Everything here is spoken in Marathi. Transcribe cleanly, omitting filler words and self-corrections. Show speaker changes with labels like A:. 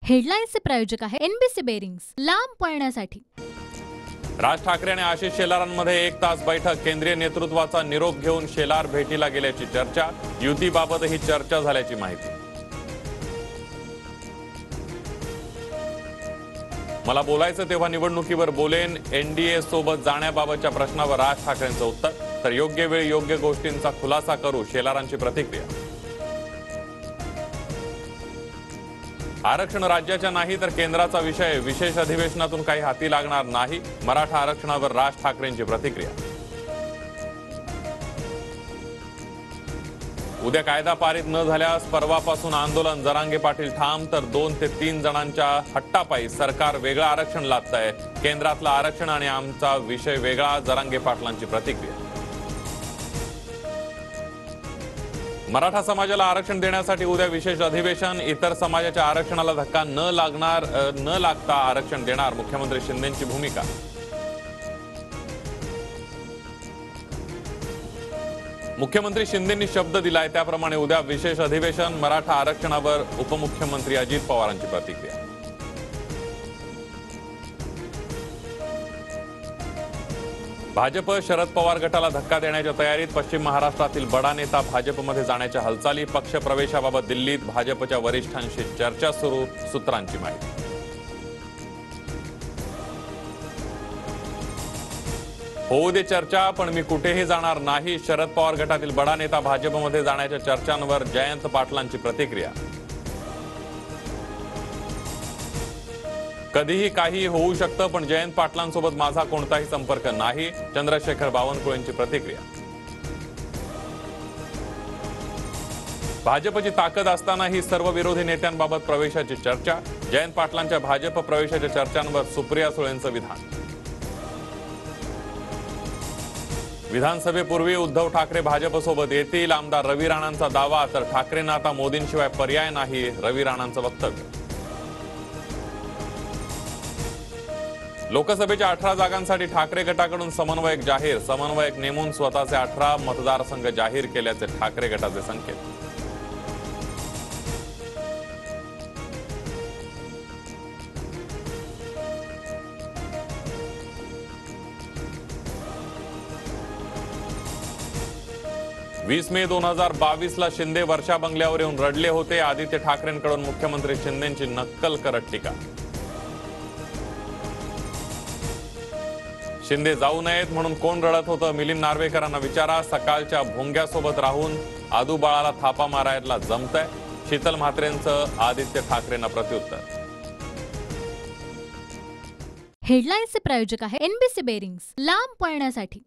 A: हेडलाईन्सचे प्रायोजक आहे एनबीसी बेरिंग्स, लांब पळण्यासाठी।
B: राज ठाकरे आणि आशिष शेलारांमध्ये 1 तास बैठक। केंद्रीय नेतृत्वाचा निरोप घेऊन शेलार भेटीला गेल्याची चर्चा। युतीबाबतही चर्चा झाल्याची माहिती। मला बोलायचं तेव्हा निवडणुकीवर बोलेन। एनडीए सोबत जाण्याबाबतच्या प्रश्नावर राज ठाकरेंचं उत्तर। तर योग्य वेळी योग्य गोष्टींचा खुलासा करू, शेलारांची प्रतिक्रिया। आरक्षण राज्याच्या नाही तर केंद्राचा विषय। विशेष अधिवेशनातून काही हाती लागणार नाही। मराठा आरक्षणावर राज ठाकरेंची प्रतिक्रिया। उद्या कायदा पारित न झाल्यास परवापासून आंदोलन। जरांगे पाटील ठाम। तर 2 ते 3 जणांच्या हट्टापायी सरकार वेगळं आरक्षण लादतंय। केंद्रातलं आरक्षण आणि आमचा विषय वेगळा। जरांगे पाटलांची प्रतिक्रिया। मराठा समाजाला आरक्षण देण्यासाठी उद्या विशेष अधिवेशन। इतर समाजाच्या आरक्षणाला धक्का न लागता आरक्षण देणार, मुख्यमंत्री शिंदेंची भूमिका। मुख्यमंत्री शिंदेंनी शब्द दिलाय त्याप्रमाणे उद्या विशेष अधिवेशन। मराठा आरक्षणावर उपमुख्यमंत्री अजित पवारांची प्रतिक्रिया। भाजप शरद पवार गटाला धक्का देण्याच्या तयारीत। पश्चिम महाराष्ट्रातील बडा नेता भाजपमध्ये जाण्याच्या हालचाली। पक्ष प्रवेशाबाबत दिल्लीत भाजपच्या वरिष्ठांशी चर्चा सुरू, सूत्रांची माहिती। होऊ दे चर्चा, पण मी कुठेही जाणार नाही। शरद पवार गटातील बडा नेता भाजपमध्ये जाण्याच्या चर्चांवर जयंत पाटलांची प्रतिक्रिया। कधीही काही होऊ शकतं, पण जयंत पाटलांसोबत माझा कोणताही संपर्क नाही, चंद्रशेखर बावनकुळेंची प्रतिक्रिया। भाजपची ताकद असतानाही सर्व विरोधी नेत्यांबाबत प्रवेशाची चर्चा। जयंत पाटलांच्या भाजप प्रवेशाच्या चर्चांवर सुप्रिया सुळेंचं विधान। विधानसभेपूर्वी उद्धव ठाकरे भाजपसोबत येतील, आमदार रवी राणांचा दावा। तर ठाकरेंना आता मोदींशिवाय पर्याय नाही, रवी राणांचं वक्तव्य। लोकसभेच्या 18 जागांसाठी ठाकरे गटाकडून समन्वयक जाहीर। समन्वयक नेमून स्वतःचे 18 मतदारसंघ जाहीर केल्याचे ठाकरे गटाचे संकेत। मे 2022ला शिंदे वर्षा बंगल्यावर येऊन रडले होते। आदित्य ठाकरेंकडून मुख्यमंत्री शिंदेंची नक्कल करत टीका। शिंदे जाऊ नयेत म्हणून कोण रडत होतं, मिलिंद नार्वेकरांना विचारा। सकाळच्या भोंग्यासोबत राहून आदू बाळाला थापा मारायला जमतंय, शीतल म्हात्रेंचं आदित्य ठाकरेंना प्रत्युत्तर।
A: हेडलाईन्सचे प्रायोजक आहे एनबीसी बेरिंग्स, लांब पळण्यासाठी।